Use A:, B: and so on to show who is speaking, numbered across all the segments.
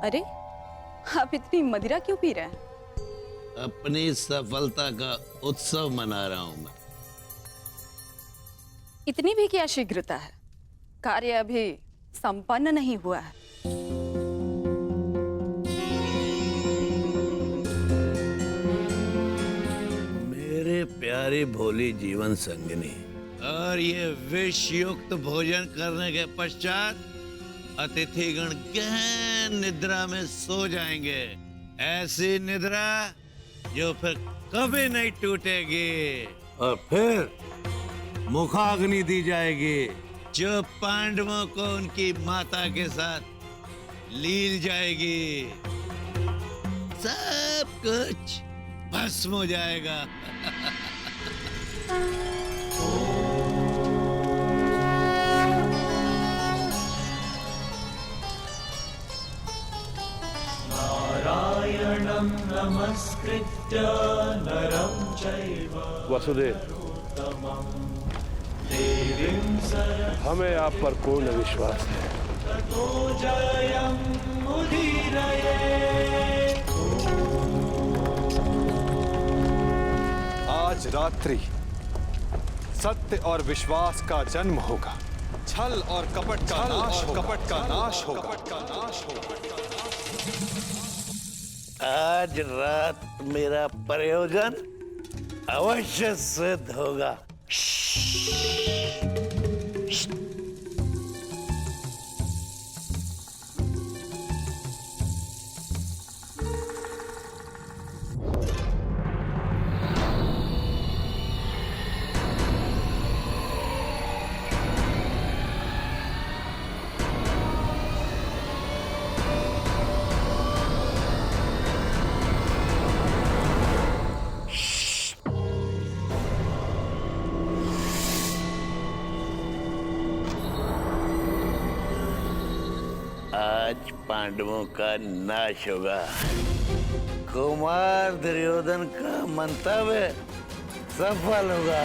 A: अरे, आप इतनी मदिरा क्यों पी रहे हैं?
B: अपनी सफलता का उत्सव मना रहा हूं मैं।
A: इतनी भी क्या शीघ्रता है? कार्य अभी संपन्न नहीं हुआ है।
B: मेरे प्यारे भोली जीवन संगिनी, और ये विष युक्त भोजन करने के पश्चात अतिथिगण गहन निद्रा में सो जाएंगे। ऐसी निद्रा जो फिर कभी नहीं टूटेगी। और फिर मुखाग्नि दी जाएगी जो पांडवों को उनकी माता के साथ लील जाएगी। सब कुछ भस्म हो जाएगा।
C: नारायणं नमस्कृत्य नरं चैव
D: वसुदेव,
C: देवीं सरस्वतीं
D: हमें आप पर पूर्ण विश्वास है।
C: ततो जयं मुदीरये।
E: आज रात्रि सत्य और विश्वास का जन्म होगा। छल और कपट का नाश होगा।
B: आज रात मेरा प्रयोजन अवश्य सिद्ध होगा। आज पांडवों का नाश होगा। कुमार दुर्योधन का मंतव्य सफल होगा।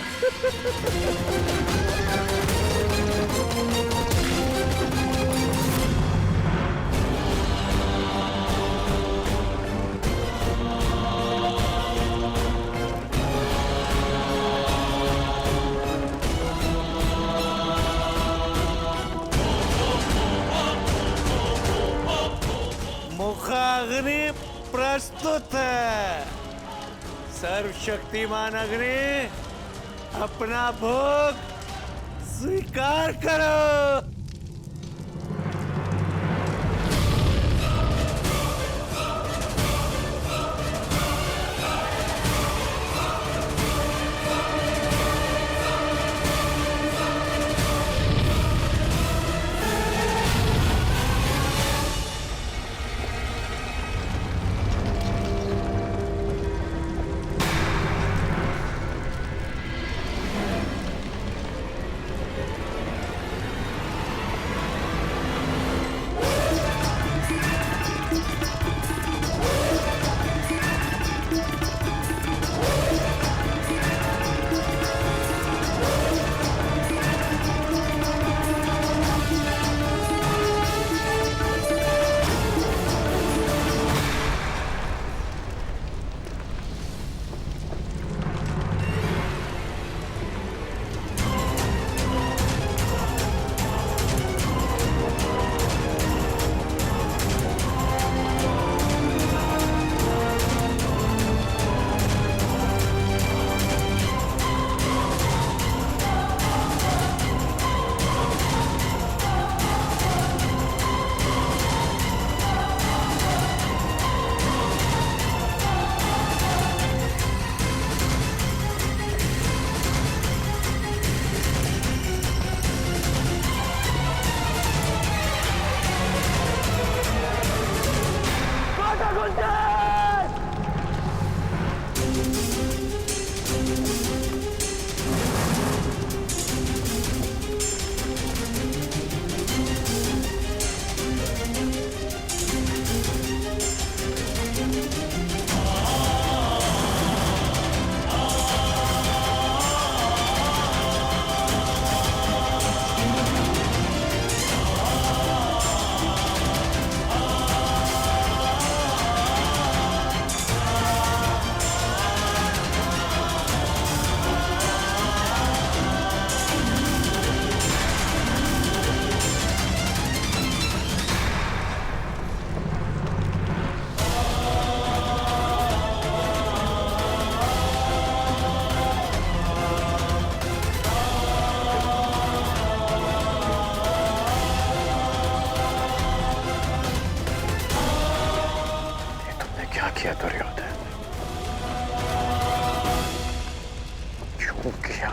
B: मुखाग्नि प्रस्तुत है। सर्वशक्तिमान अग्नि, अपना भोग स्वीकार करो।
D: किया दुर्योधन? क्यों किया?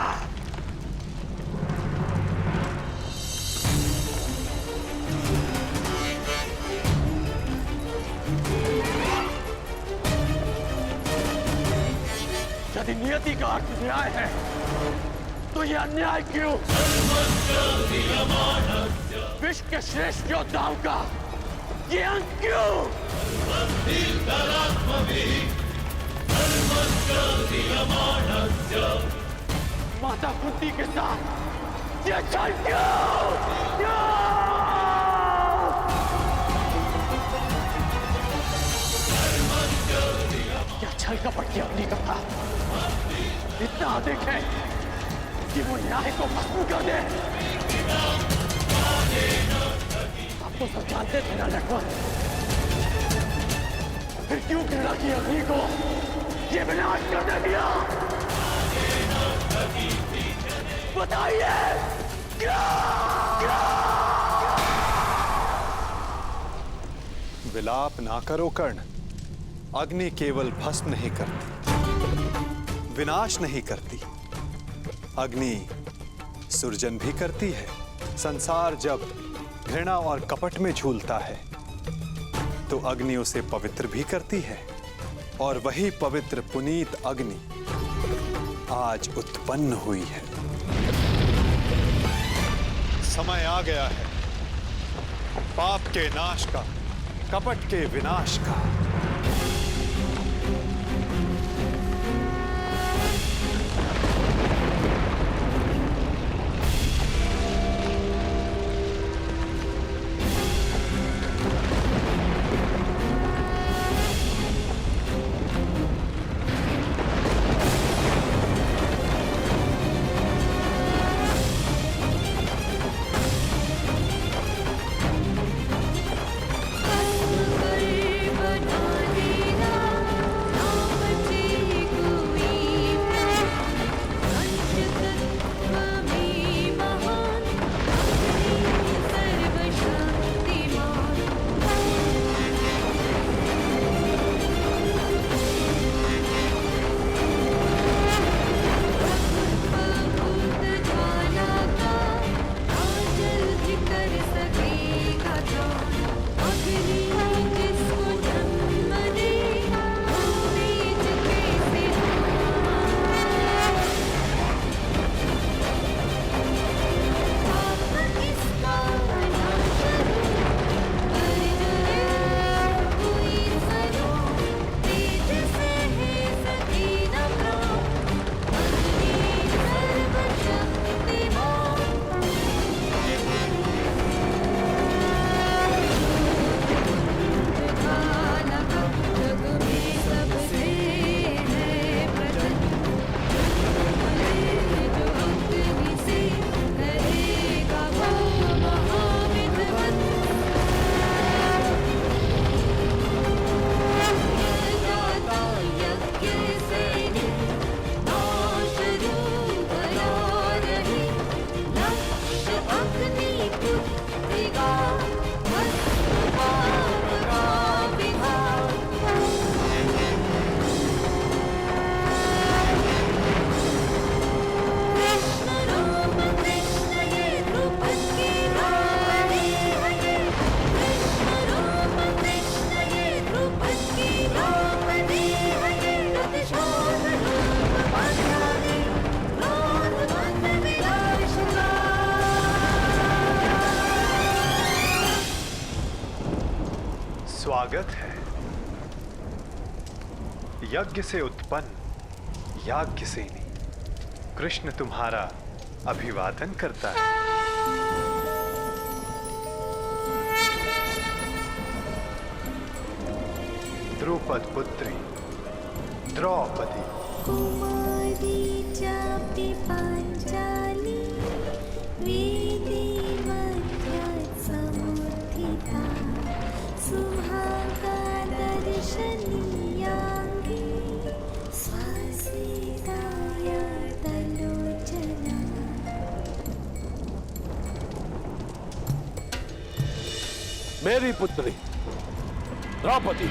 D: यदि नियति का अर्थ न्याय है तो यह अन्याय क्यों? विश्व के श्रेष्ठ योद्धाओं का ये अंत क्यों? माता कुंती के साथ ये छल क्यों? क्या छल कपट की अग्नि का था इतना अधिक है कि वो न्याय को भस्म कर दे? आप तो सब जानते थे ना लक्ष्मण, फिर क्यों घृणा की अग्नि को ये विनाश करने दिया? बताइए क्या?
E: विलाप ना करो कर्ण। अग्नि केवल भस्म नहीं करती, विनाश नहीं करती, अग्नि सृजन भी करती है। संसार जब घृणा और कपट में झूलता है तो अग्नि उसे पवित्र भी करती है, और वही पवित्र पुनीत अग्नि आज उत्पन्न हुई है। समय आ गया है पाप के नाश का, कपट के विनाश का। स्वागत है यज्ञ से उत्पन्न याज्ञसेनी। कृष्ण तुम्हारा अभिवादन करता है। द्रुपद पुत्री द्रौपदी।
F: कुमारी चापी पांचाली वेदी मध्य समुत्थिता सुहागा दर्शनीयांगी स्वासिताय तलोचना।
D: मेरी पुत्री द्रौपदी,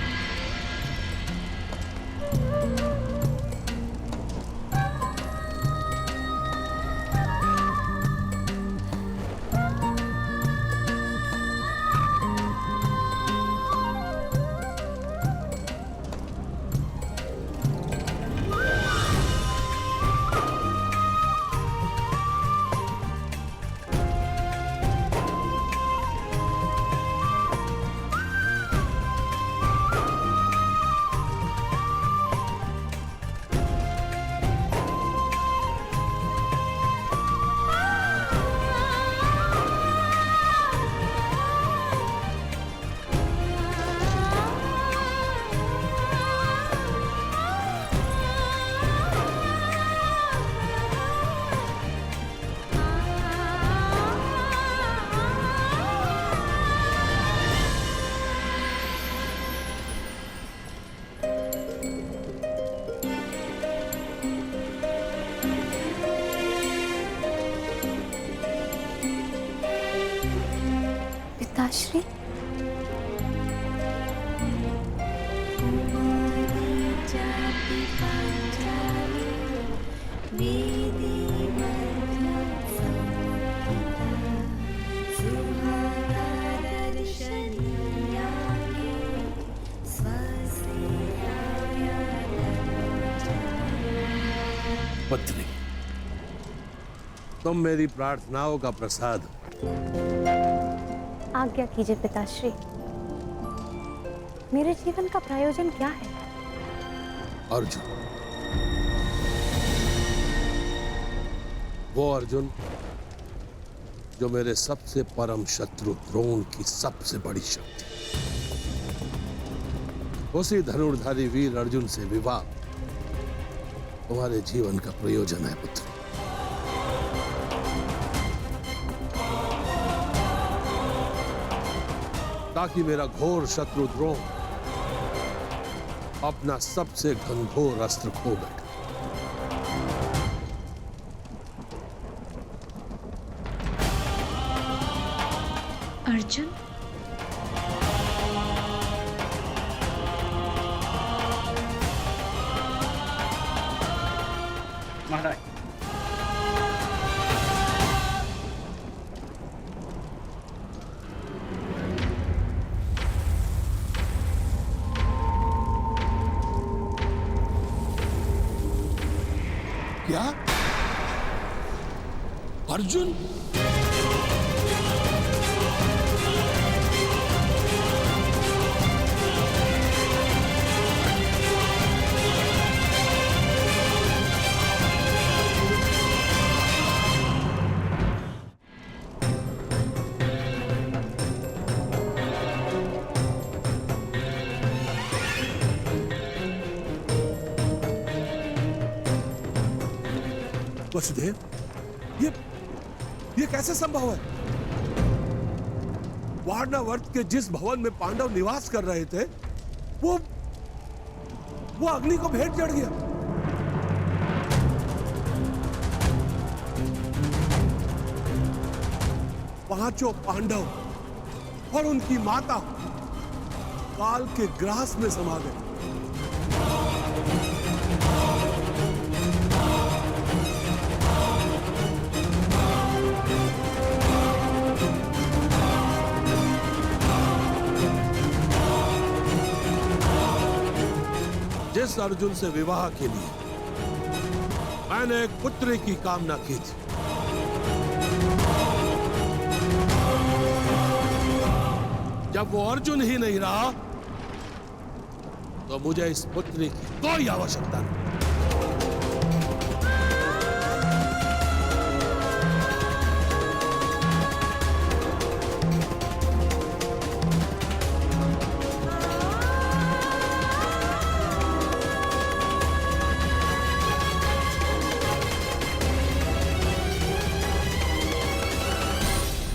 F: पिताश्री।
G: पत्नी, तुम मेरी प्रार्थनाओं का प्रसाद हो।
F: आज्ञा कीजिए पिताश्री, मेरे जीवन का प्रयोजन क्या है?
G: अर्जुन, वो अर्जुन जो मेरे सबसे परम शत्रु द्रोण की सबसे बड़ी शक्ति, उसी धनुर्धारी वीर अर्जुन से विवाह तुम्हारे जीवन का प्रयोजन है पुत्र। ताकि मेरा घोर शत्रु द्रोण अपना सबसे घनघोर अस्त्र खो बैठे।
H: अर्जुन,
D: महाराज,
G: क्या अर्जुन? वसुदेव, ये कैसे संभव है? वारणावर्त के जिस भवन में पांडव निवास कर रहे थे, वो अग्नि को भेंट चढ़ गया। पांचों पांडव और उनकी माता काल के ग्रास में समा गए। जिस अर्जुन से विवाह के लिए मैंने एक पुत्री की कामना की थी, जब वो अर्जुन ही नहीं रहा तो मुझे इस पुत्री की कोई आवश्यकता नहीं।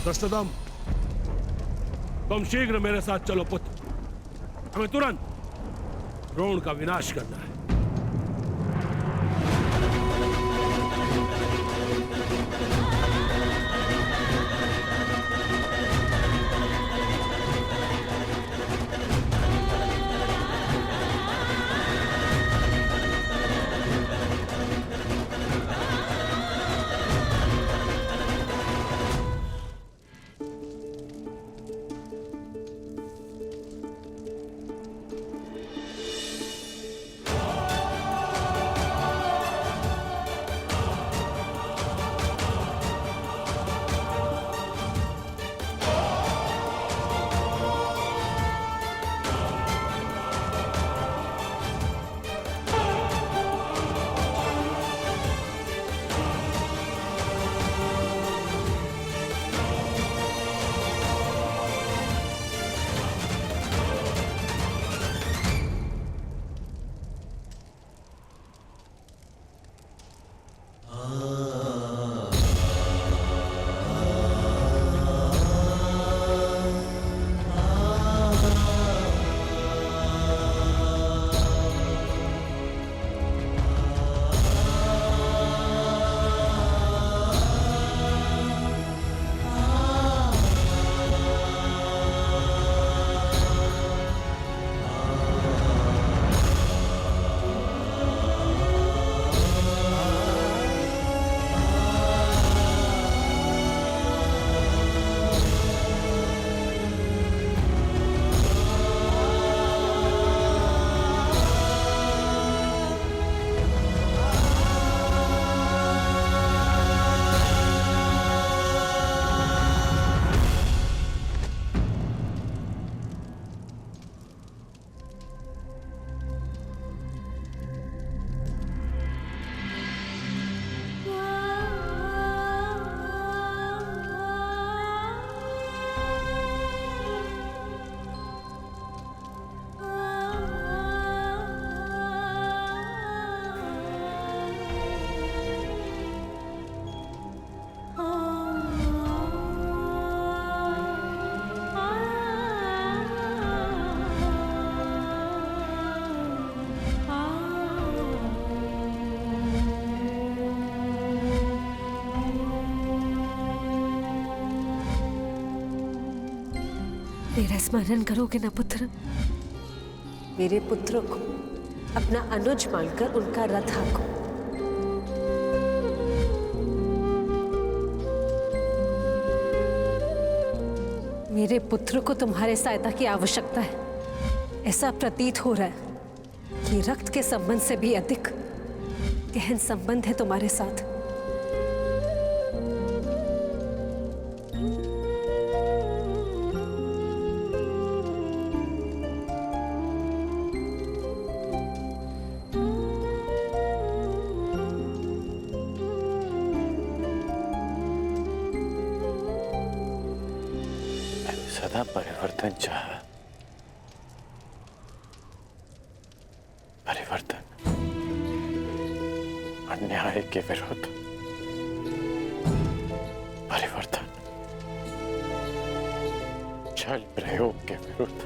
G: कृष्णदम, तुम शीघ्र मेरे साथ चलो पुत्र। हमें तुरंत द्रोण का विनाश करना है।
I: मेरा स्मरण करोगे ना पुत्र? मेरे पुत्र को अपना अनुज मानकर उनका रथ हाँको। मेरे पुत्र को तुम्हारे सहायता की आवश्यकता है। ऐसा प्रतीत हो रहा है कि रक्त के संबंध से भी अधिक गहन संबंध है तुम्हारे साथ।
D: सदा परिवर्तन चाहा, परिवर्तन अन्याय के विरुद्ध, परिवर्तन छल प्रयोग के विरुद्ध।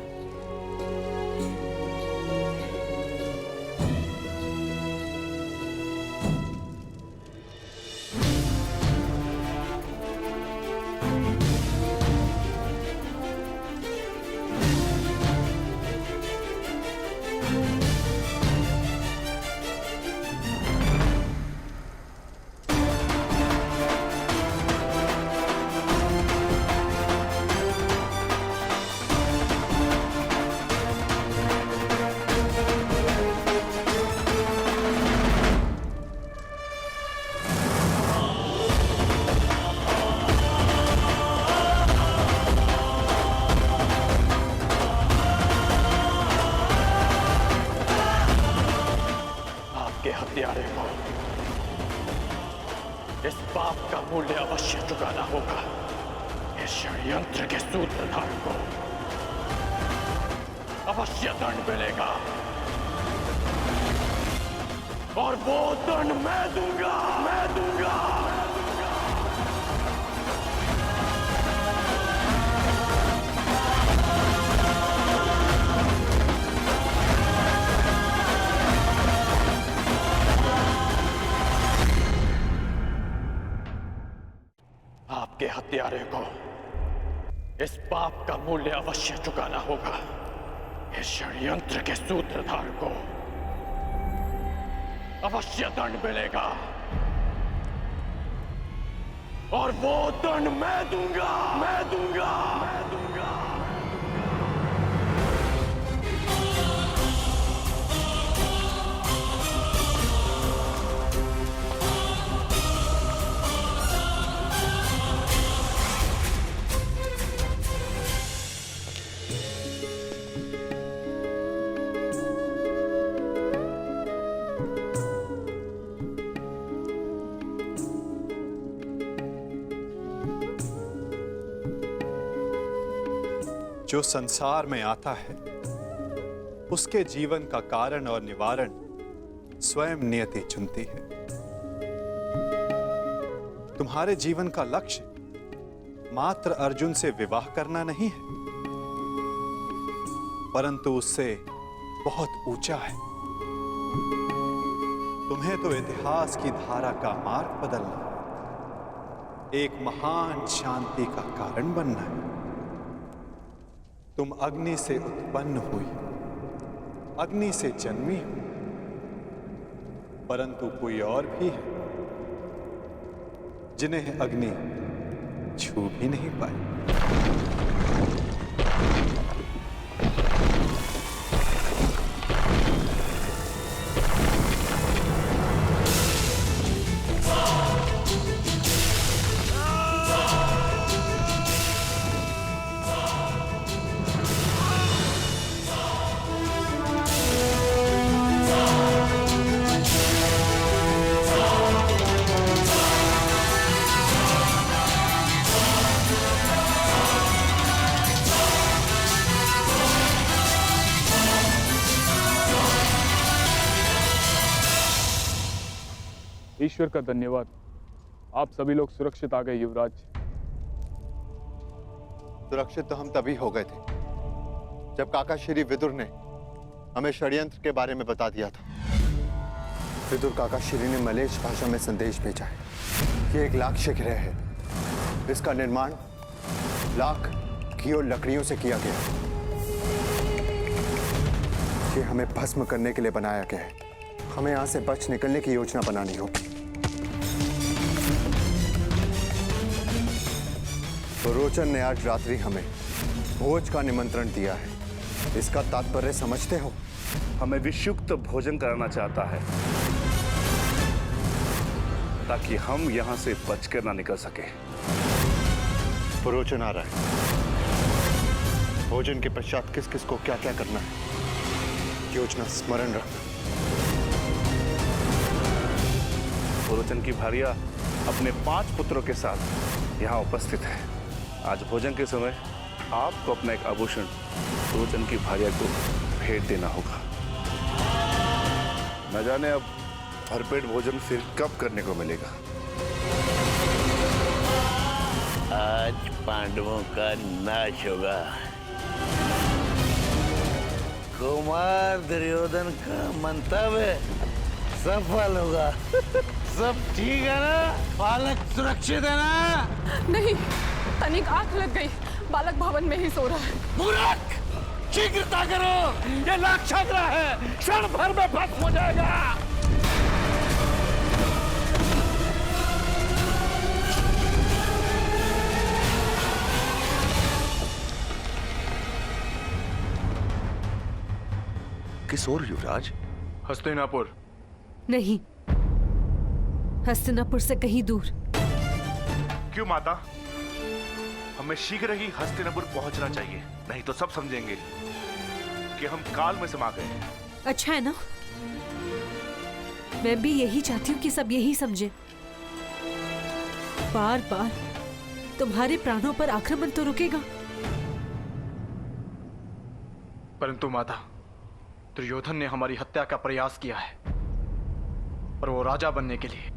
D: हत्यारे को इस पाप का मूल्य अवश्य चुकाना होगा। इस षड्यंत्र के सूत्रधार को अवश्य दंड मिलेगा और वो दंड मैं दूंगा, मैं दूंगा। आपके हत्यारे को इस पाप का मूल्य अवश्य चुकाना होगा। इस षड्यंत्र के सूत्रधार को अवश्य दंड मिलेगा और वो दंड मैं दूंगा, मैं दूंगा, मैं दूंगा।
E: जो संसार में आता है उसके जीवन का कारण और निवारण स्वयं नियति चुनती है। तुम्हारे जीवन का लक्ष्य मात्र अर्जुन से विवाह करना नहीं है, परंतु उससे बहुत ऊंचा है। तुम्हें तो इतिहास की धारा का मार्ग बदलना, एक महान शांति का कारण बनना है। तुम अग्नि से उत्पन्न हुई, अग्नि से जन्मी हो, परंतु कोई और भी है जिन्हें अग्नि छू भी नहीं पाई।
J: ईश्वर का धन्यवाद, आप सभी लोग सुरक्षित आ गए युवराज।
K: सुरक्षित तो हम तभी हो गए थे जब काका श्री विदुर ने हमें षड्यंत्र के बारे में बता दिया था। विदुर काका श्री ने मलेच्छ भाषा में संदेश भेजा है कि एक लाक्ष्य गृह है, इसका निर्माण लाख घी और लकड़ियों से किया गया है। ये हमें भस्म करने के लिए बनाया गया है। हमें यहां से बच निकलने की योजना बनानी होगी। रोचन ने आज रात्रि हमें भोज का निमंत्रण दिया है। इसका तात्पर्य समझते हो?
L: हमें विषयुक्त भोजन कराना चाहता है ताकि हम यहां से बचकर ना निकल सके।
K: रोचन आ रहा है। भोजन के पश्चात किस किस को क्या क्या करना है, योजना स्मरण रखना।
L: रोचन की भार्या अपने 5 पुत्रों के साथ यहाँ उपस्थित है। आज भोजन के समय आपको अपना एक आभूषण रोचन की भार्या को भेंट देना होगा। न जाने अब भरपेट भोजन फिर कब करने को मिलेगा।
B: आज पांडवों का नाश होगा। कुमार दुर्योधन का मंतव्य सफल होगा। सब ठीक है ना? बालक सुरक्षित है ना?
A: नहीं, तनिक आंख लग गई। बालक भवन में ही सो रहा है।
G: मूर्ख! शीघ्रता करो, ये लाक्षाग्र है, क्षण भर में भस्म हो जाएगा।
L: किस ओर युवराज?
D: हस्तिनापुर।
I: नहीं, हस्तिनापुर से कहीं दूर।
L: क्यों माता? हमें शीघ्र ही हस्तिनापुर पहुंचना चाहिए, नहीं तो सब समझेंगे कि हम काल में समा गए।
I: अच्छा है ना, मैं भी यही चाहती हूँ कि सब यही समझे। बार बार तुम्हारे प्राणों पर आक्रमण तो रुकेगा,
D: परंतु माता, दुर्योधन ने हमारी हत्या का प्रयास किया है और वो राजा बनने के लिए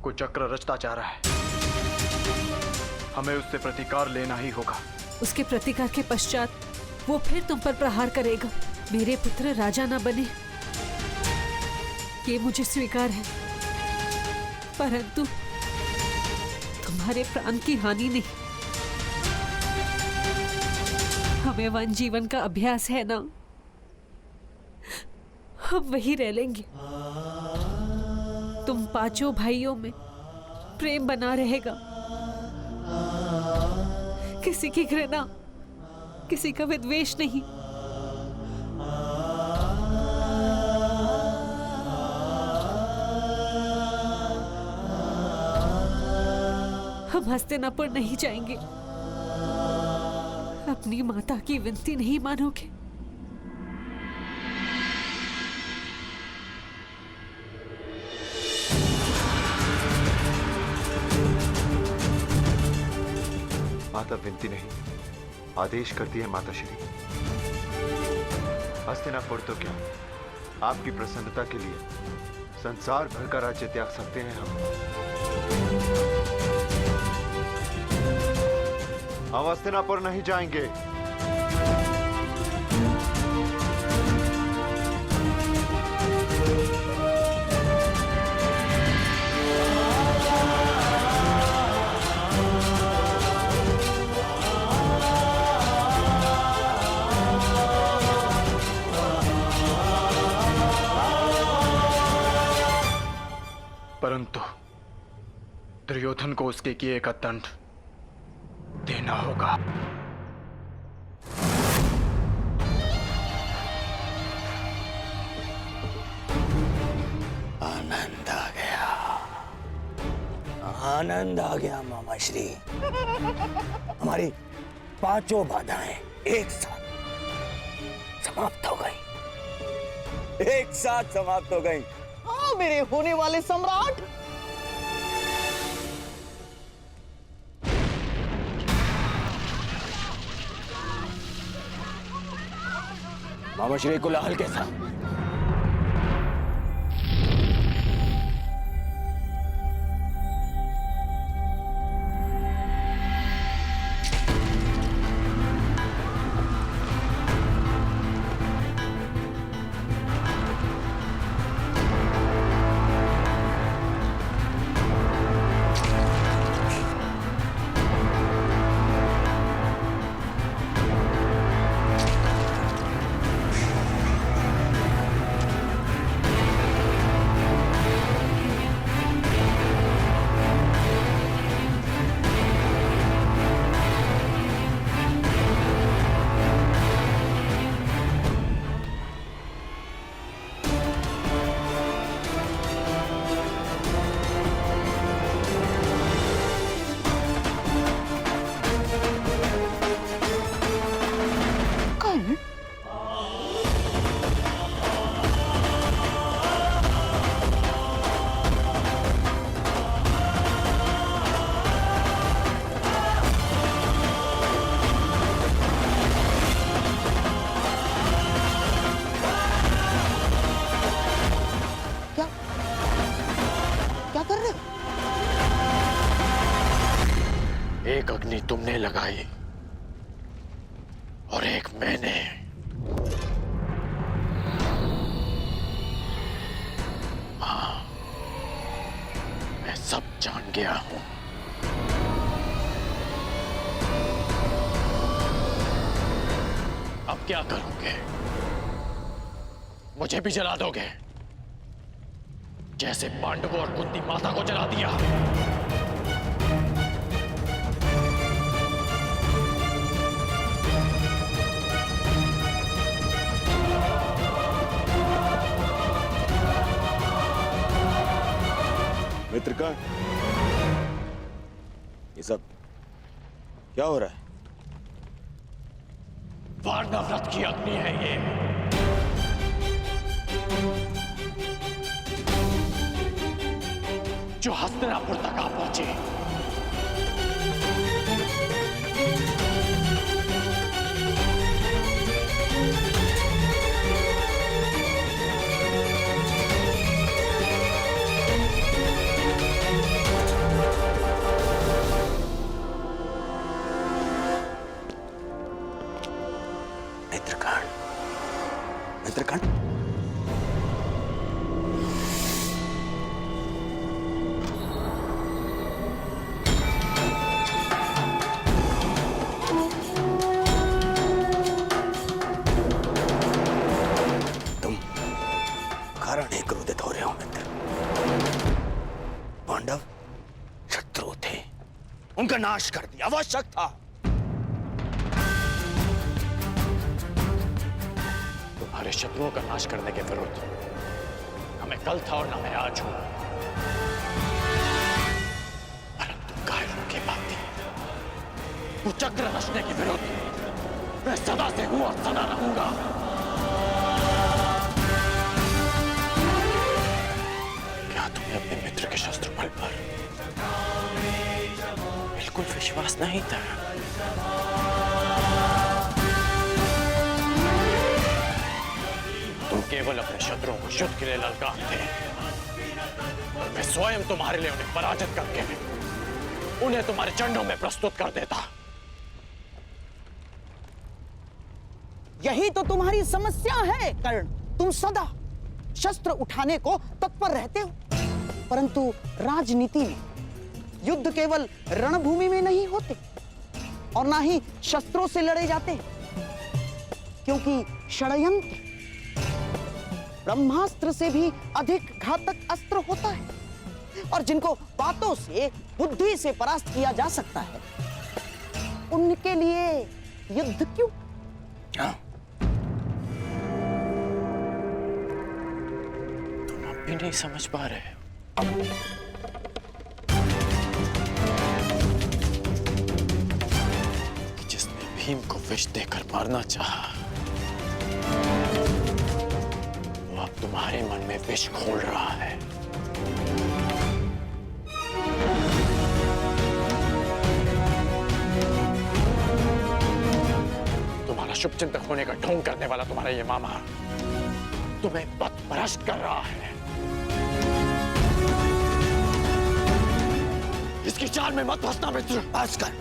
D: कोई चक्र रचता जा रहा है। हमें उससे प्रतिकार लेना ही होगा।
I: उसके प्रतिकार के पश्चात वो फिर तुम पर प्रहार करेगा। मेरे पुत्र राजा ना बने, ये मुझे स्वीकार है, परंतु तुम्हारे प्राण की हानि नहीं। हमें वन जीवन का अभ्यास है ना, हम वही रह लेंगे। तुम 5 भाइयों में प्रेम बना रहेगा, किसी की घृणा, किसी का विद्वेष नहीं। हम हस्तिनापुर नहीं जाएंगे। अपनी माता की विनती नहीं मानोगे?
K: माता विनती नहीं, आदेश करती है माता श्री। हस्तिनापुर तो क्या, आपकी प्रसन्नता के लिए संसार भर का राज्य त्याग सकते हैं हम। हम हस्तिनापुर नहीं जाएंगे।
D: परंतु दुर्योधन को उसके किए का दंड देना होगा।
B: आनंद आ गया, आनंद आ गया मामा श्री। हमारी 5 बाधाएं एक साथ समाप्त हो गई, एक साथ समाप्त हो गई। हाँ मेरे होने वाले सम्राट। मामा श्री कोलाहल कैसा?
D: एक अग्नि तुमने लगाई और एक मैंने। हाँ, मैं सब जान गया हूं। अब क्या करोगे? मुझे भी जला दोगे, जैसे पांडवों और कुंती माता को जला दिया?
M: मित्रगण, ये सब क्या हो रहा है?
D: वारणव्रत की अग्नि है ये। जो हस्तिनापुर तक आ पहुंचे।
M: मित्रगण, तुम कारण ही क्रोधित हो रहे हो मित्र। पांडव शत्रु थे, उनका नाश कर दिया, आवश्यक था।
D: तुम्हारे शत्रुओं का नाश करने के विरुद्ध हमें कल था और ना मैं आज हूं। परंतु कायरों के बाती वो चक्र रचने के विरुद्ध मैं सदा से हूं और सदा रहूंगा। क्या तुम्हें अपने मित्र के शस्त्र बल पर बिल्कुल विश्वास नहीं था? तुम केवल अपने शत्रुओं को युद्ध के लिए ललकारते और मैं स्वयं तुम्हारे लिए उन्हें पराजित करके उन्हें तुम्हारे चंडों में प्रस्तुत कर देता।
N: यही तो तुम्हारी समस्या है कर्ण। तुम सदा शस्त्र उठाने को तत्पर रहते हो, परंतु राजनीति में युद्ध केवल रणभूमि में नहीं होते और ना ही शस्त्रों से लड़े जाते, क्योंकि षड्यंत्र ब्रह्मास्त्र से भी अधिक घातक अस्त्र होता है और जिनको बातों से, बुद्धि से परास्त किया जा सकता है, उनके लिए युद्ध क्यों?
D: तुम अब भी नहीं समझ पा रहे हो। जिसने भीम को विष देकर मारना चाहा, वो अब तुम्हारे मन में विष घोल रहा है। तुम्हारा शुभचिंतक होने का ढोंग करने वाला तुम्हारा ये मामा तुम्हें पथभ्रष्ट कर रहा है। इसकी चाल में मत फंसना मित्र। बस कर।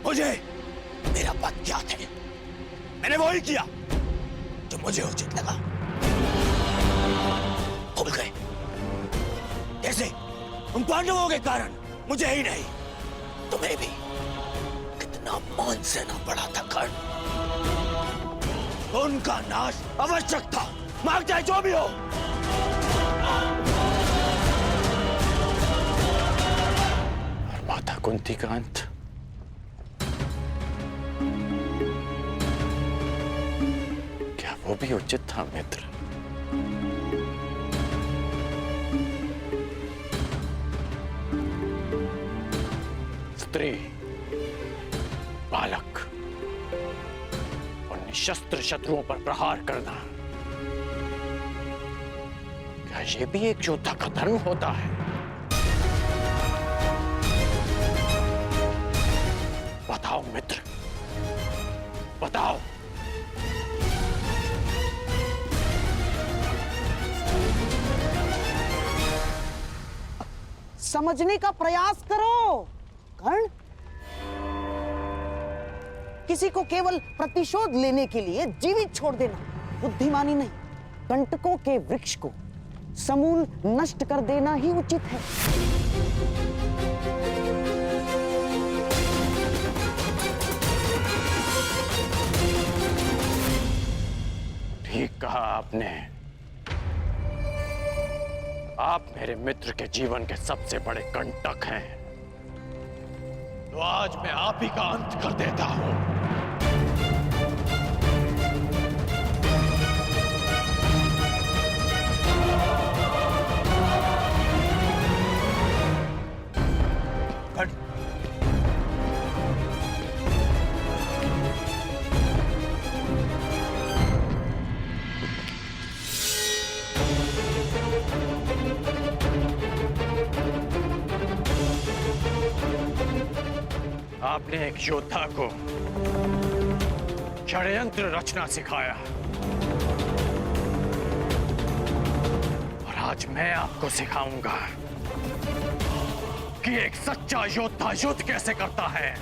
M: मुझे मेरा पद क्या थे, मैंने वही किया जो मुझे उचित लगा। भूल गए कैसे? उन पांडवों के कारण मुझे ही नहीं, तुम्हें भी कितना मान सहना पड़ा था कर्ण। उनका नाश आवश्यक था, मार जाए जो भी हो।
D: और माता कुंती का अंत क्या वो भी उचित था मित्र? स्त्री, बालक और निशस्त्र शत्रुओं पर प्रहार करना, क्या ये भी एक योद्धा का धर्म होता है? बताओ मित्र, बताओ।
N: समझने का प्रयास करो। कर्ण, किसी को केवल प्रतिशोध लेने के लिए जीवित छोड़ देना बुद्धिमानी नहीं, कंटकों के वृक्ष को समूल नष्ट कर देना ही उचित है।
O: ठीक कहा आपने। आप मेरे मित्र के जीवन के सबसे बड़े कंटक हैं। तो आज मैं आप ही का अंत कर देता हूं। आपने एक योद्धा को षड्यंत्र रचना सिखाया और आज मैं आपको सिखाऊंगा कि एक सच्चा योद्धा युद्ध कैसे करता है।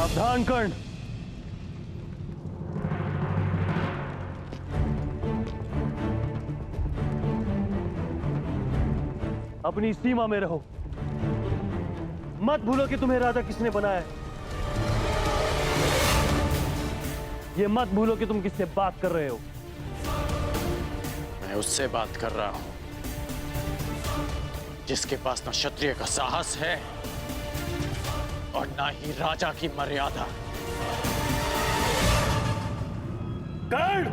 P: सावधान कर्ण, अपनी सीमा में रहो। मत भूलो कि तुम्हें राजा किसने बनाया है। ये मत भूलो कि तुम किससे बात कर रहे हो।
O: मैं उससे बात कर रहा हूं जिसके पास ना क्षत्रिय का साहस है और ना ही राजा की मर्यादा।
P: कर्ण!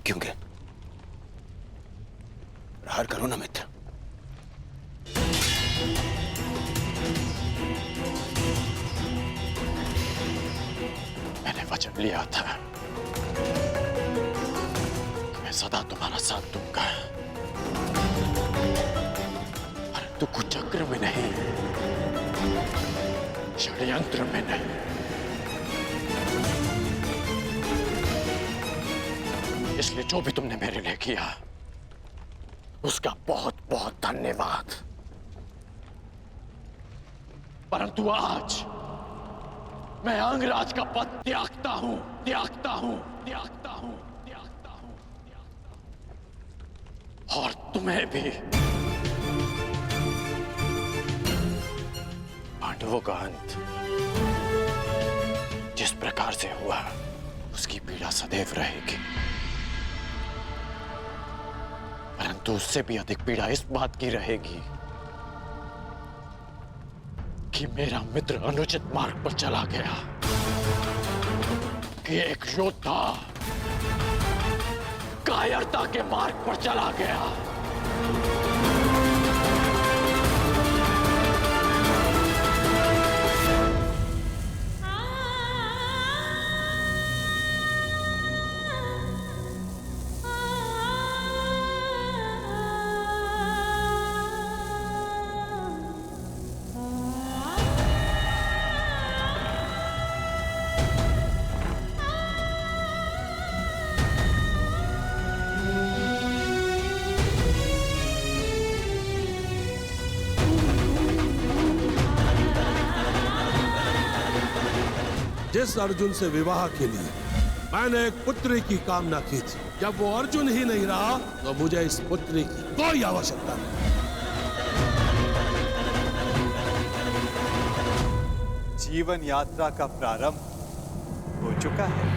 M: क्योंकि प्रहार करो ना मित्र।
O: मैंने वचन लिया था कि मैं सदा तुम्हारा साथ दूंगा, परंतु कुचक्र में नहीं, षड्यंत्र में नहीं। इसलिए जो भी तुमने मेरे लिए किया उसका बहुत बहुत धन्यवाद। परंतु आज मैं अंगराज का पद त्यागता हूं, त्यागता हूं, त्यागता हूं, त्यागता हूं, त्यागता हूं। और तुम्हें भी। पांडवों का अंत जिस प्रकार से हुआ, उसकी पीड़ा सदैव रहेगी। परंतु उससे भी अधिक पीड़ा इस बात की रहेगी कि मेरा मित्र अनुचित मार्ग पर चला गया, कि एक योद्धा कायरता के मार्ग पर चला गया।
G: जिस अर्जुन से विवाह के लिए मैंने एक पुत्री की कामना की थी, जब वो अर्जुन ही नहीं रहा तो मुझे इस पुत्री की कोई आवश्यकता नहीं।
E: जीवन यात्रा का प्रारंभ हो चुका है।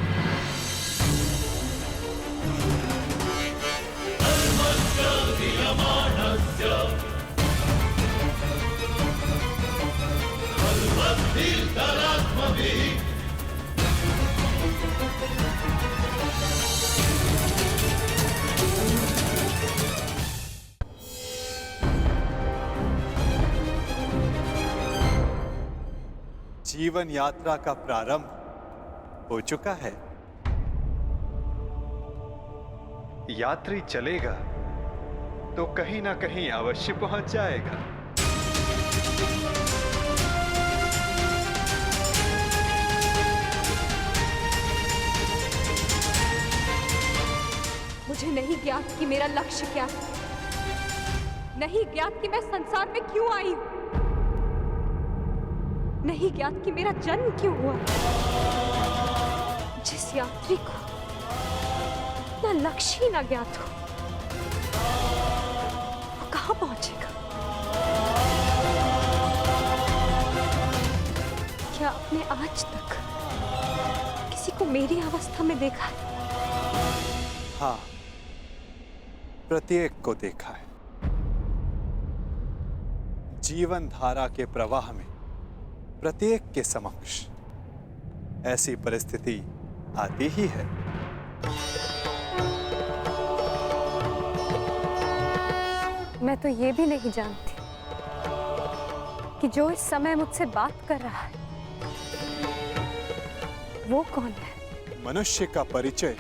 E: जीवन यात्रा का प्रारंभ हो चुका है। यात्री चलेगा तो कहीं ना कहीं अवश्य पहुंच जाएगा।
I: मुझे नहीं ज्ञात कि मेरा लक्ष्य क्या है, नहीं ज्ञात कि मैं संसार में क्यों आई हूं, नहीं ज्ञात कि मेरा जन्म क्यों हुआ। जिस यात्री को अपना लक्ष्य ही ना ज्ञात हो, वो कहां पहुंचेगा? क्या आपने आज तक किसी को मेरी अवस्था में देखा है?
E: हाँ, प्रत्येक को देखा है। जीवन धारा के प्रवाह में प्रत्येक के समक्ष ऐसी परिस्थिति आती ही है।
F: मैं तो ये भी नहीं जानती कि जो इस समय मुझसे बात कर रहा है वो कौन है।
E: मनुष्य का परिचय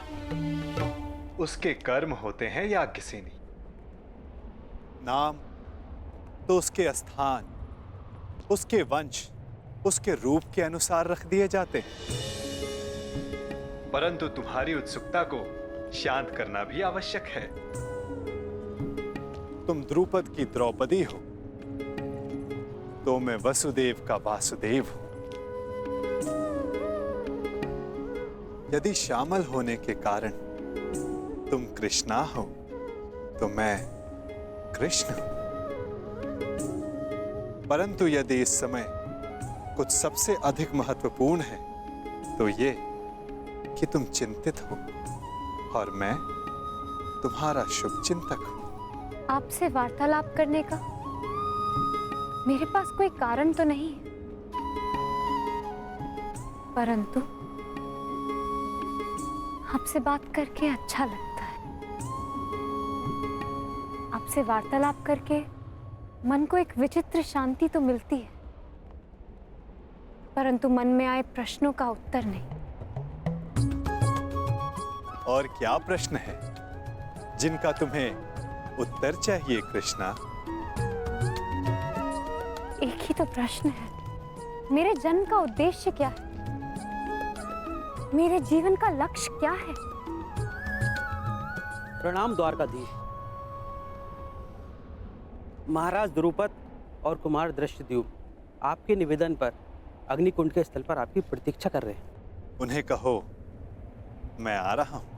E: उसके कर्म होते हैं याज्ञसेनी। नाम तो उसके स्थान, उसके वंश, उसके रूप के अनुसार रख दिए जाते हैं। परंतु तुम्हारी उत्सुकता को शांत करना भी आवश्यक है। तुम द्रुपद की द्रौपदी हो तो मैं वसुदेव का वासुदेव हूं। यदि श्यामल होने के कारण तुम कृष्णा हो तो मैं कृष्ण हूं। परंतु यदि इस समय कुछ सबसे अधिक महत्वपूर्ण है तो ये कि तुम चिंतित हो और मैं तुम्हारा शुभ चिंतक हूं।
F: आपसे वार्तालाप करने का मेरे पास कोई कारण तो नहीं है, परंतु आपसे बात करके अच्छा लगता है। आपसे वार्तालाप करके मन को एक विचित्र शांति तो मिलती है, परंतु मन में आए प्रश्नों का उत्तर नहीं।
E: और क्या प्रश्न है जिनका तुम्हें उत्तर चाहिए कृष्णा?
F: एक ही तो प्रश्न है, मेरे जन्म का उद्देश्य क्या है, मेरे जीवन का लक्ष्य क्या है?
N: प्रणाम द्वारकाधीश।
Q: महाराज द्रुपद और कुमार दृष्टद्युम्न आपके निवेदन पर अग्निकुंड के स्थल पर आपकी प्रतीक्षा कर रहे हैं।
E: उन्हें कहो मैं आ रहा हूं।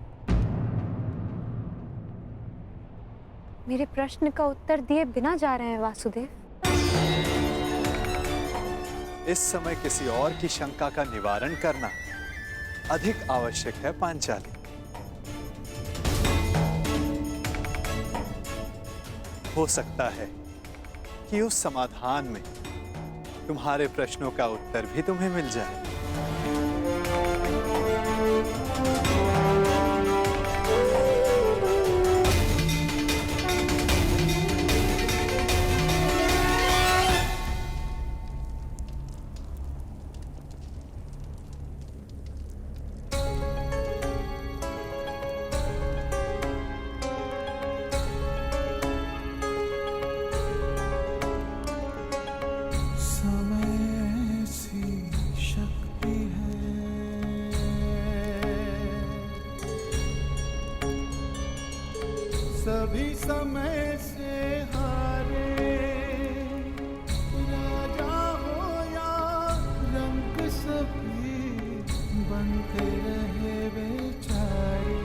F: मेरे प्रश्न का उत्तर दिए बिना जा रहे हैं वासुदेव।
E: इस समय किसी और की शंका का निवारण करना अधिक आवश्यक है पांचाली। हो सकता है कि उस समाधान में तुम्हारे प्रश्नों का उत्तर भी तुम्हें मिल जाए।
C: सभी समय से हारे राजा हो या रंग सभी बनते रहे बेचारे।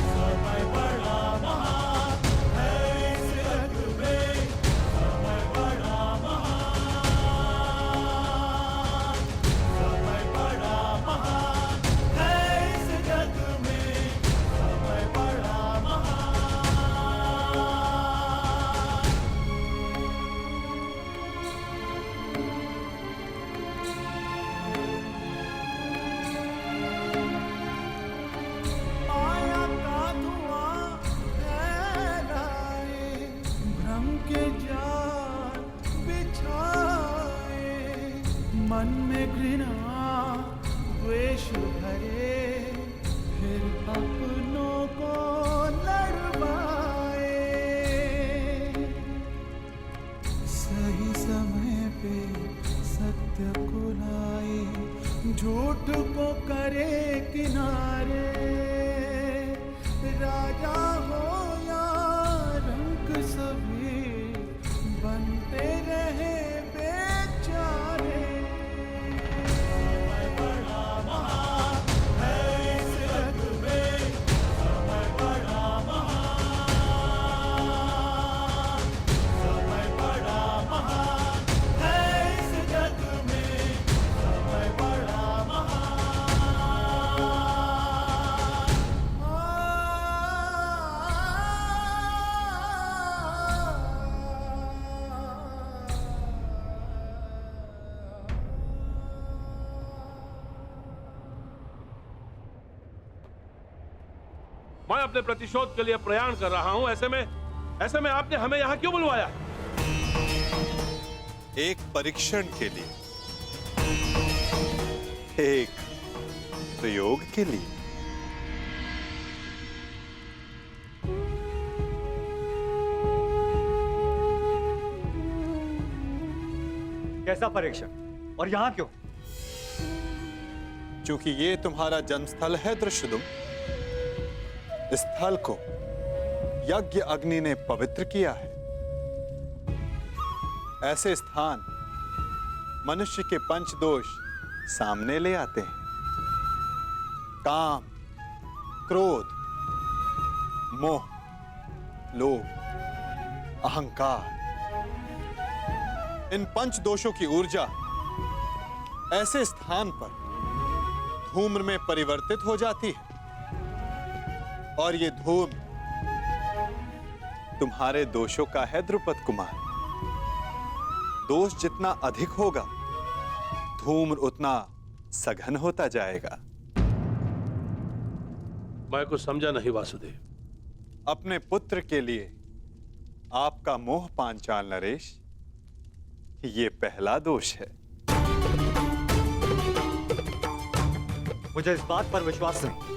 C: समय बड़ा महान है इस जग में, समय बड़ा महान, समय बड़ा महान है इस जग में, समय बड़ा महान। माया का धुआं फैलाए, भ्रम के जाल बिछाए, मन में घृणा द्वेष भरे, फिर अपनों को लड़वाए। सही समय पे सत्य को लाए, झूठ को करे किनारे। राजा हो या रंक सभी बनते रहे बेचारे। समय बड़ा महान है इस जग में, समय बड़ा महान, समय बड़ा महान है इस जग में, समय बड़ा महान।
G: मैं अपने प्रतिशोध के लिए प्रयाण कर रहा हूं। ऐसे में आपने हमें यहां क्यों बुलवाया?
E: एक परीक्षण के लिए, एक प्रयोग के लिए।
P: कैसा परीक्षण और यहां क्यों?
E: क्योंकि ये तुम्हारा जन्मस्थल है दृष्टद्युम्न। इस स्थल को यज्ञ अग्नि ने पवित्र किया है। ऐसे स्थान मनुष्य के पंच दोष सामने ले आते हैं। काम, क्रोध, मोह, लोभ, अहंकार। इन पंच दोषों की ऊर्जा ऐसे स्थान पर धूम्र में परिवर्तित हो जाती है, और ये धूम्र तुम्हारे दोषों का है द्रुपद कुमार। दोष जितना अधिक होगा, धूम्र उतना सघन होता जाएगा।
G: मैं कुछ समझा नहीं वासुदेव।
E: अपने पुत्र के लिए आपका मोह पांचाल नरेश, ये पहला दोष है।
P: मुझे इस बात पर विश्वास नहीं।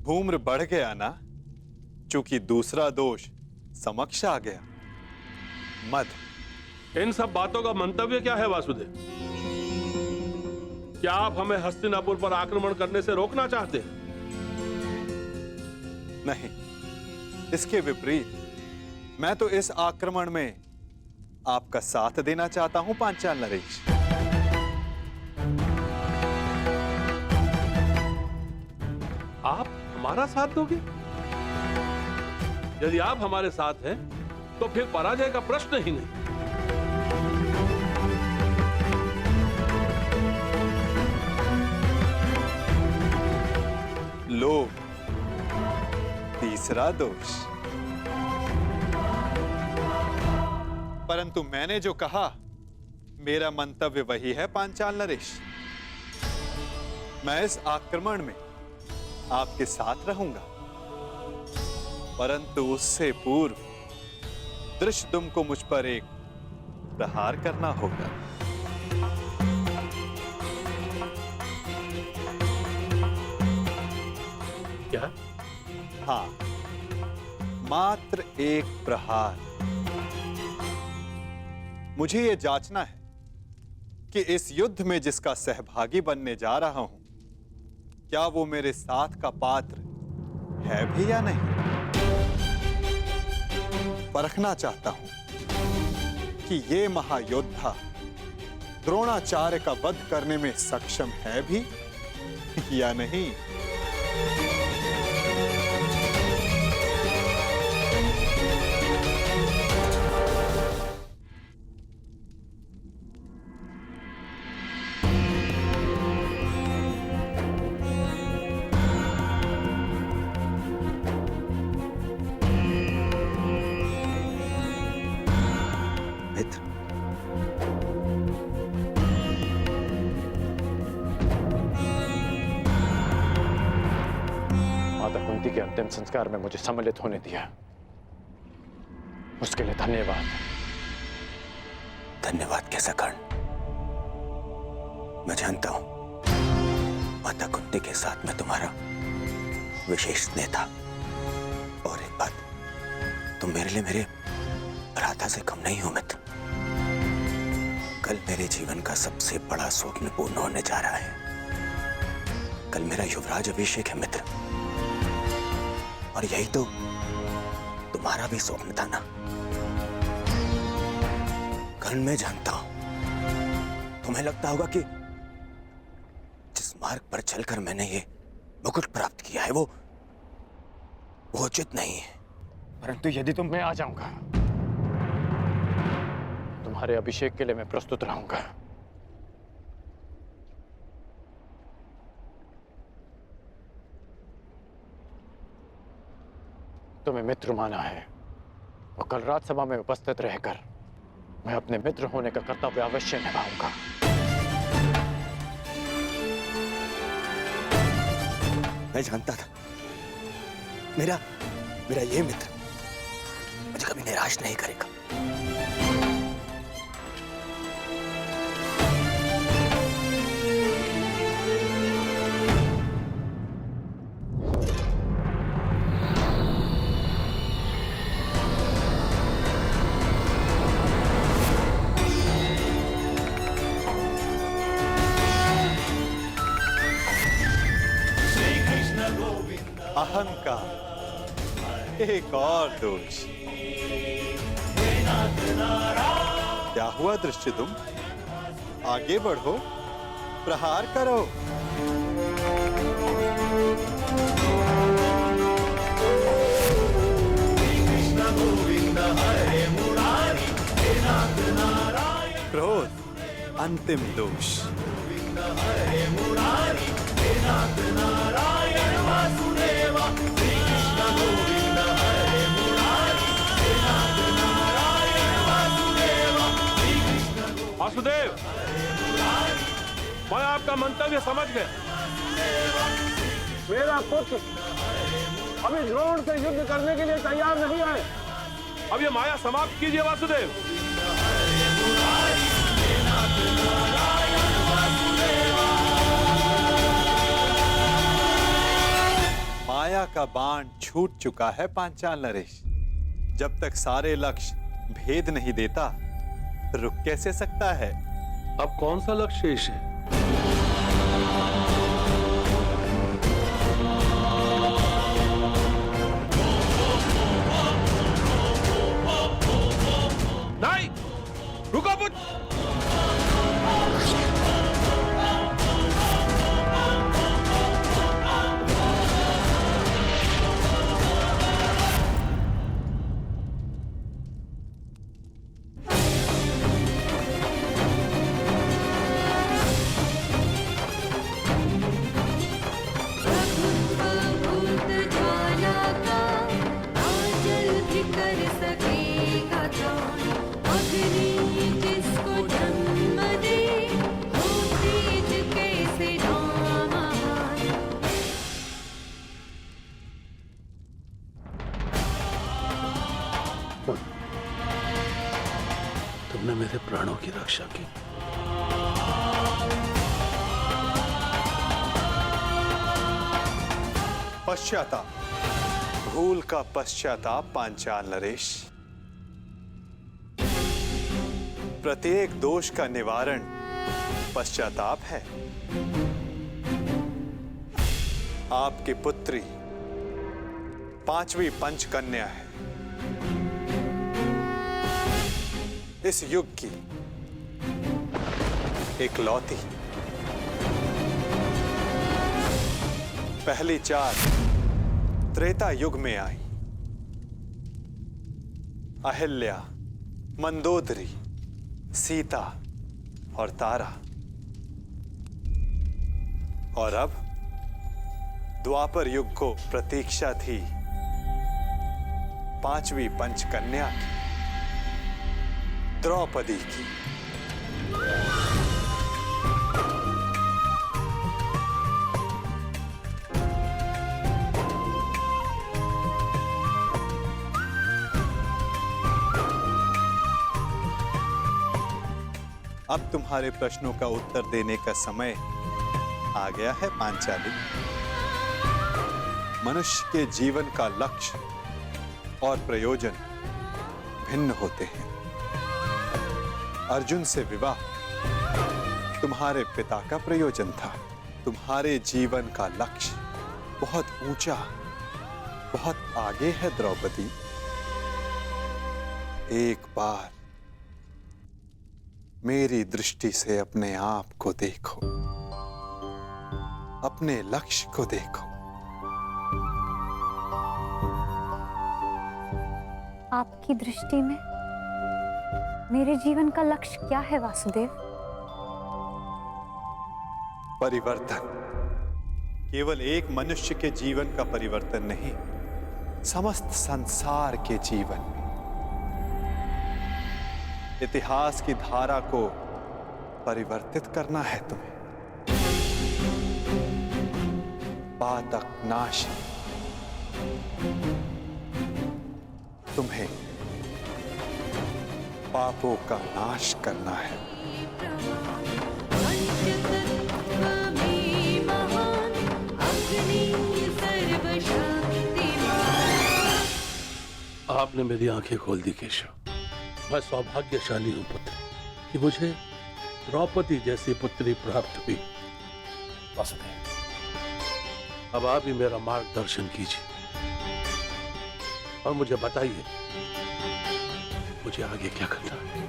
E: धूम्र बढ़ गया ना, चूंकि दूसरा दोष समक्ष आ गया। मद,
G: इन सब बातों का मंतव्य क्या है वासुदेव? क्या आप हमें हस्तिनापुर पर आक्रमण करने से रोकना चाहते हैं?
E: नहीं, इसके विपरीत मैं तो इस आक्रमण में आपका साथ देना चाहता हूं पांचाल नरेश।
G: आप हमारा साथ दोगे? यदि आप हमारे साथ हैं तो फिर पराजय का प्रश्न ही नहीं।
E: लोभ, तीसरा दोष। परंतु मैंने जो कहा, मेरा मंतव्य वही है पांचाल नरेश। मैं इस आक्रमण में आपके साथ रहूंगा, परंतु उससे पूर्व धृष्टद्युम्न को मुझ पर एक प्रहार करना होगा।
G: क्या?
E: हाँ, मात्र एक प्रहार। मुझे यह जांचना है कि इस युद्ध में जिसका सहभागी बनने जा रहा हूं, क्या वो मेरे साथ का पात्र है भी या नहीं। परखना चाहता हूं कि ये महायोद्धा द्रोणाचार्य का वध करने में सक्षम है भी या नहीं।
J: कुंती के अंतिम संस्कार में मुझे सम्मिलित होने दिया, उसके लिए धन्यवाद।
M: धन्यवाद कैसा कर्ण? मैं जानता हूं माता कुंती के साथ में तुम्हारा विशेष स्नेह था। और एक बात, तुम मेरे लिए मेरे भ्राता से कम नहीं हो मित्र। कल मेरे जीवन का सबसे बड़ा स्वप्न पूर्ण होने जा रहा है। कल मेरा युवराज अभिषेक है मित्र, और यही तो तुम्हारा भी स्वप्न था ना। कर्ण, मैं जानता हूं तुम्हें लगता होगा कि जिस मार्ग पर चलकर मैंने ये मुकुट प्राप्त किया है वो उचित नहीं है।
J: परंतु यदि तुम, मैं आ जाऊंगा। तुम्हारे अभिषेक के लिए मैं प्रस्तुत रहूंगा। तुम्हें मित्र माना है और कल राजसभा में उपस्थित रहकर मैं अपने मित्र होने का कर्तव्य अवश्य निभाऊंगा।
M: मैं जानता था मेरा ये मित्र मुझे कभी निराश नहीं करेगा।
E: अहंकार, एक और दोष। क्या हुआ धृष्टद्युम्न? आगे बढ़ो, प्रहार करो। क्रोध, अंतिम दोष।
G: वासुदेव, मैं आपका मंतव्य समझ गया। मेरा पुत्र अभी द्रोण से युद्ध करने के लिए तैयार नहीं है। अब ये माया समाप्त कीजिए वासुदेव।
E: माया का बाण छूट चुका है पांचाल नरेश। जब तक सारे लक्ष्य भेद नहीं देता, रुक कैसे सकता है?
G: अब कौन सा लक्ष्य शेष है? नहीं, रुको पुत्र। तुमने मेरे प्राणों की रक्षा की।
E: पश्चाताप, भूल का पश्चाताप पांचाल नरेश। प्रत्येक दोष का निवारण पश्चाताप है। आपकी पुत्री पांचवी पंचकन्या है, इस युग की इकलौती। पहली चार त्रेता युग में आई। अहिल्या, मंदोदरी, सीता और तारा। और अब द्वापर युग को प्रतीक्षा थी पांचवी पंचकन्या की, द्रौपदी की। अब तुम्हारे प्रश्नों का उत्तर देने का समय आ गया है पांचाली। मनुष्य के जीवन का लक्ष्य और प्रयोजन भिन्न होते हैं। अर्जुन से विवाह तुम्हारे पिता का प्रयोजन था। तुम्हारे जीवन का लक्ष्य बहुत ऊंचा, बहुत आगे है द्रौपदी। एक बार मेरी दृष्टि से अपने आप को देखो, अपने लक्ष्य को देखो।
F: आपकी दृष्टि में मेरे जीवन का लक्ष्य क्या है वासुदेव?
E: परिवर्तन। केवल एक मनुष्य के जीवन का परिवर्तन नहीं, समस्त संसार के जीवन में। इतिहास की धारा को परिवर्तित करना है तुम्हें। पातक नाश, तुम्हें पापों का नाश करना है।
G: आपने मेरी आंखें खोल दी केशव। मैं सौभाग्यशाली हूं पुत्र कि मुझे द्रौपदी जैसी पुत्री प्राप्त हुई। वासुदेव, अब आप ही मेरा मार्गदर्शन कीजिए और मुझे बताइए मुझे आगे क्या करना है।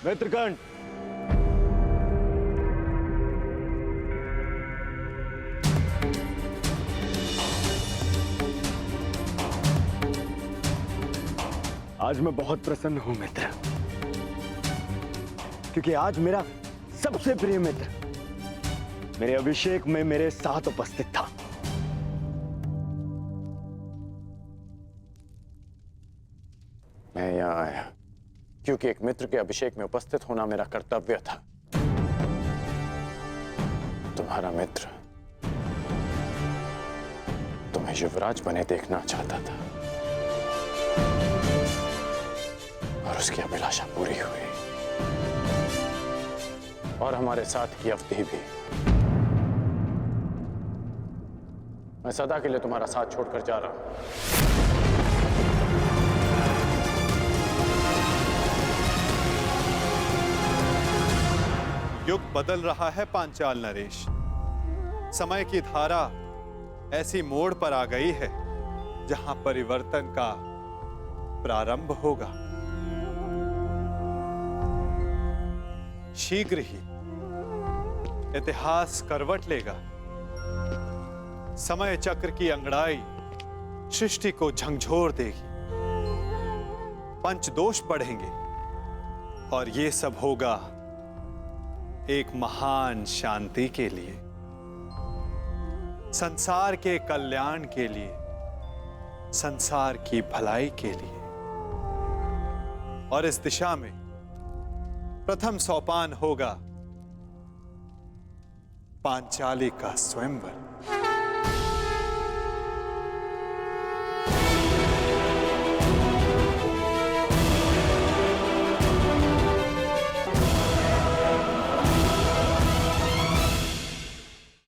K: मित्रगण, आज मैं बहुत प्रसन्न हूं मित्र, क्योंकि आज मेरा सबसे प्रिय मित्र मेरे अभिषेक में मेरे साथ उपस्थित था।
J: मैं यहाँ आया क्योंकि एक मित्र के अभिषेक में उपस्थित होना मेरा कर्तव्य था। तुम्हारा मित्र तुम्हें युवराज बने देखना चाहता था और उसकी अभिलाषा पूरी हुई, और हमारे साथ की अवधि भी। मैं सदा के लिए तुम्हारा साथ छोड़कर जा रहा हूं।
E: युग बदल रहा है पांचाल नरेश। समय की धारा ऐसी मोड़ पर आ गई है जहां परिवर्तन का प्रारंभ होगा। शीघ्र ही इतिहास करवट लेगा। समय चक्र की अंगड़ाई सृष्टि को झंझोर देगी, पंचदोष बढ़ेंगे, और ये सब होगा एक महान शांति के लिए, संसार के कल्याण के लिए, संसार की भलाई के लिए। और इस दिशा में प्रथम सोपान होगा पांचाली का स्वयंवर।